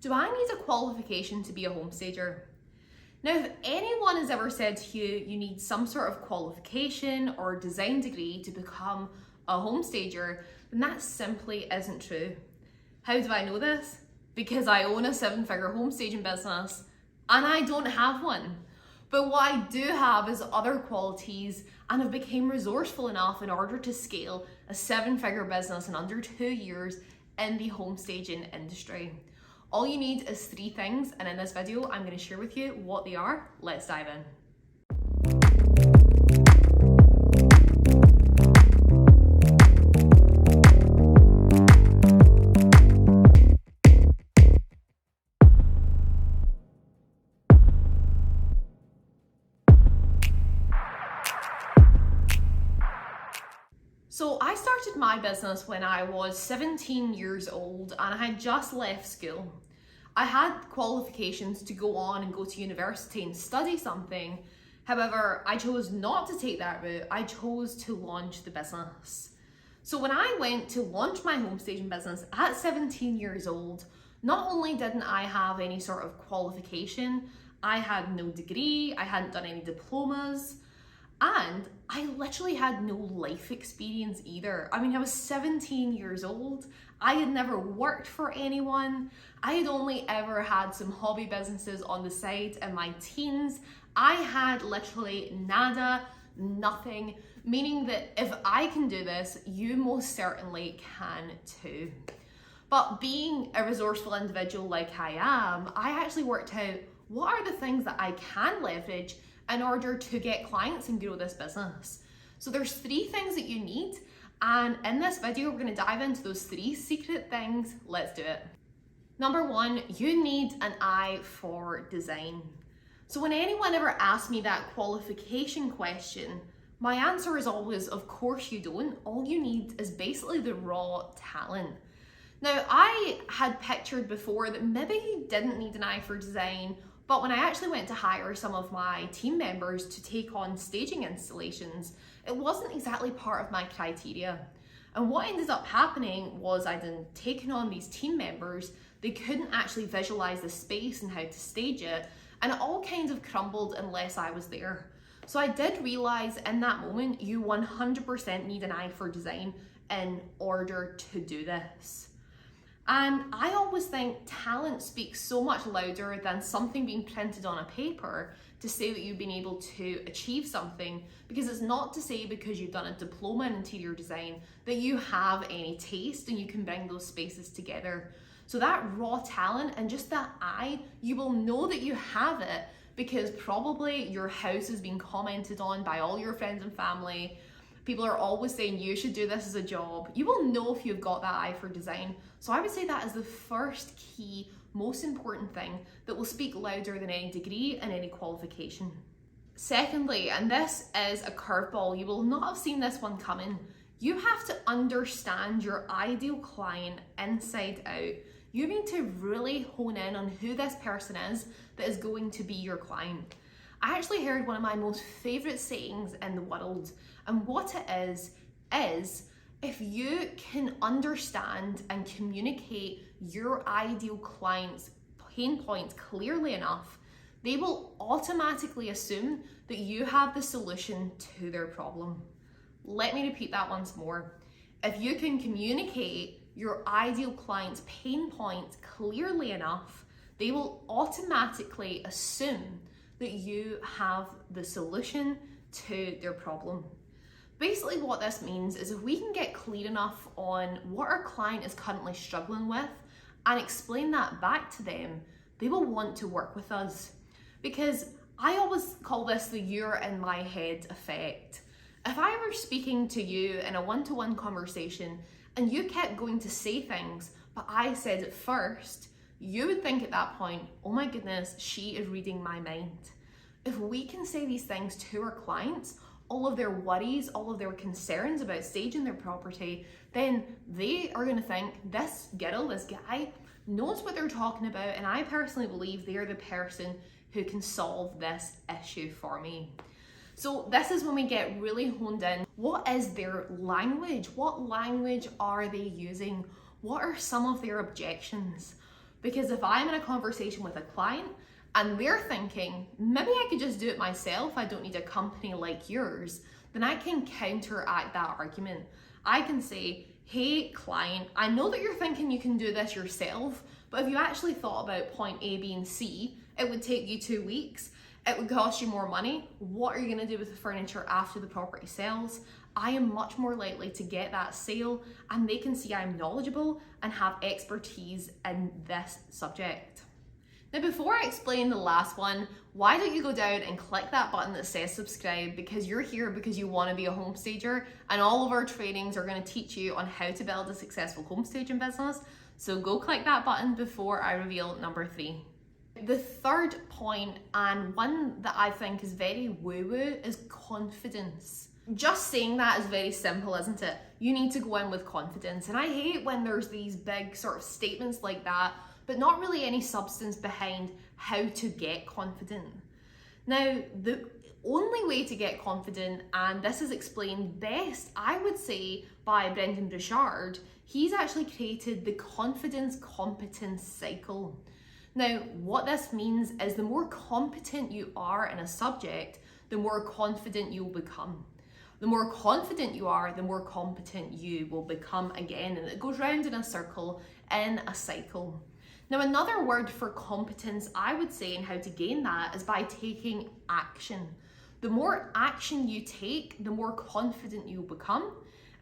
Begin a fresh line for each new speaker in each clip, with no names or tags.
Do I need a qualification to be a home stager? Now, if anyone has ever said to you, you need some sort of qualification or design degree to become a home stager, then that simply isn't true. How do I know this? Because I own a 7-figure home staging business and I don't have one. But what I do have is other qualities and have become resourceful enough in order to scale a 7-figure business in under 2 years in the home staging industry. All you need is 3 things, and in this video, I'm going to share with you what they are. Let's dive in. So I started my business when I was 17 years old and I had just left school. I had qualifications to go on and go to university and study something. However, I chose not to take that route. I chose to launch the business. So when I went to launch my home staging business at 17 years old, not only didn't I have any sort of qualification, I had no degree, I hadn't done any diplomas, and I literally had no life experience either. I mean, I was 17 years old. I had never worked for anyone. I had only ever had some hobby businesses on the side in my teens. I had literally nada, nothing, meaning that if I can do this, you most certainly can too. But being a resourceful individual like I am, I actually worked out what are the things that I can leverage in order to get clients and grow this business. So there's 3 things that you need, and in this video we're going to dive into those 3 secret things. Let's do it. Number 1, you need an eye for design. So when anyone ever asks me that qualification question, my answer is always, of course you don't. All you need is basically the raw talent. Now, I had pictured before that maybe you didn't need an eye for design, but when I actually went to hire some of my team members to take on staging installations, it wasn't exactly part of my criteria. And what ended up happening was I'd taken on these team members, they couldn't actually visualize the space and how to stage it, and it all kind of crumbled unless I was there. So I did realize in that moment, you 100% need an eye for design in order to do this. And I always think talent speaks so much louder than something being printed on a paper to say that you've been able to achieve something, because it's not to say because you've done a diploma in interior design that you have any taste and you can bring those spaces together. So that raw talent and just that eye, you will know that you have it because probably your house has been commented on by all your friends and family. People are always saying you should do this as a job. You will know if you've got that eye for design. So I would say that is the first key, most important thing that will speak louder than any degree and any qualification. Secondly, and this is a curveball, you will not have seen this one coming, you have to understand your ideal client inside out. You need to really hone in on who this person is that is going to be your client. I actually heard one of my most favorite sayings in the world, and what it is if you can understand and communicate your ideal client's pain points clearly enough, they will automatically assume that you have the solution to their problem. Let me repeat that once more. If you can communicate your ideal client's pain points clearly enough, they will automatically assume that you have the solution to their problem. Basically what this means is if we can get clear enough on what our client is currently struggling with and explain that back to them, they will want to work with us. Because I always call this the "you're in my head" effect. If I were speaking to you in a one-to-one conversation and you kept going to say things, but I said it first, you would think at that point, oh my goodness, she is reading my mind. If we can say these things to our clients, all of their worries, all of their concerns about staging their property, then they are going to think this girl, this guy, knows what they're talking about, and I personally believe they are the person who can solve this issue for me. So this is when we get really honed in. What is their language? What language are they using? What are some of their objections? Because if I'm in a conversation with a client and they're thinking, maybe I could just do it myself, I don't need a company like yours, then I can counteract that argument. I can say, hey client, I know that you're thinking you can do this yourself, but if you actually thought about point A, B, and C, it would take you 2 weeks. It would cost you more money. What are you gonna do with the furniture after the property sells? I am much more likely to get that sale, and they can see I'm knowledgeable and have expertise in this subject. Now, before I explain the last one, why don't you go down and click that button that says subscribe, because you're here because you want to be a home stager, and all of our trainings are going to teach you on how to build a successful home staging business. So go click that button before I reveal number 3. The third point, and one that I think is very woo-woo, is confidence. Just saying that is very simple, isn't it? You need to go in with confidence. And I hate when there's these big sort of statements like that, but not really any substance behind how to get confident. Now, the only way to get confident, and this is explained best, I would say, by Brendan Burchard, he's actually created the confidence competence cycle. Now, what this means is the more competent you are in a subject, the more confident you'll become. The more confident you are, the more competent you will become again, and it goes round in a circle, in a cycle. Now, another word for competence, I would say, and how to gain that, is by taking action. The more action you take, the more confident you'll become,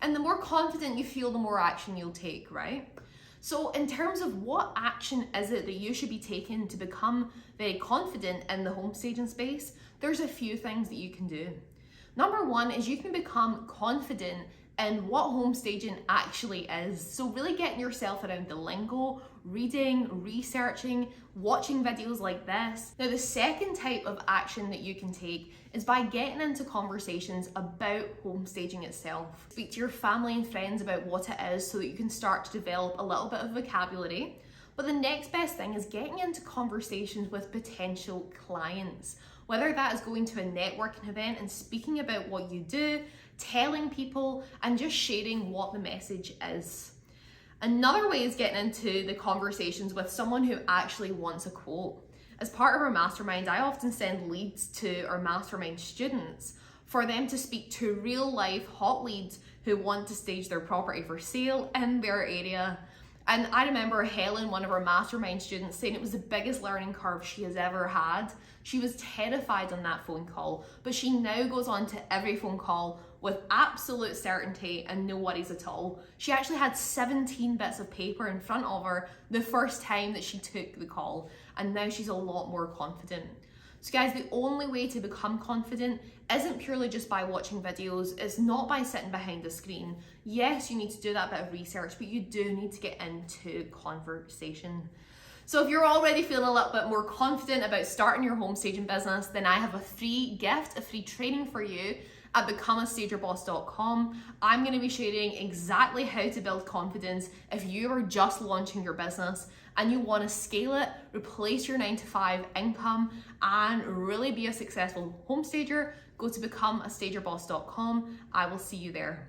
and the more confident you feel, the more action you'll take, right? So in terms of what action is it that you should be taking to become very confident in the home staging space, there's a few things that you can do. Number 1 is you can become confident in what home staging actually is. So really getting yourself around the lingo, reading, researching, watching videos like this. Now, the second type of action that you can take is by getting into conversations about home staging itself. Speak to your family and friends about what it is so that you can start to develop a little bit of vocabulary. But the next best thing is getting into conversations with potential clients, whether that is going to a networking event and speaking about what you do, telling people, and just sharing what the message is. Another way is getting into the conversations with someone who actually wants a quote. As part of our mastermind, I often send leads to our mastermind students for them to speak to real life hot leads who want to stage their property for sale in their area. And I remember Helen, one of our mastermind students, saying it was the biggest learning curve she has ever had. She was terrified on that phone call, but she now goes on to every phone call with absolute certainty and no worries at all. She actually had 17 bits of paper in front of her the first time that she took the call, and now she's a lot more confident. So guys, the only way to become confident isn't purely just by watching videos. It's not by sitting behind a screen. Yes, you need to do that bit of research, but you do need to get into conversation. So if you're already feeling a little bit more confident about starting your home staging business, then I have a free gift, a free training for you at becomeastagerboss.com. I'm going to be sharing exactly how to build confidence if you are just launching your business and you want to scale it, replace your 9-to-5 income, and really be a successful home stager. Go to becomeastagerboss.com. I will see you there.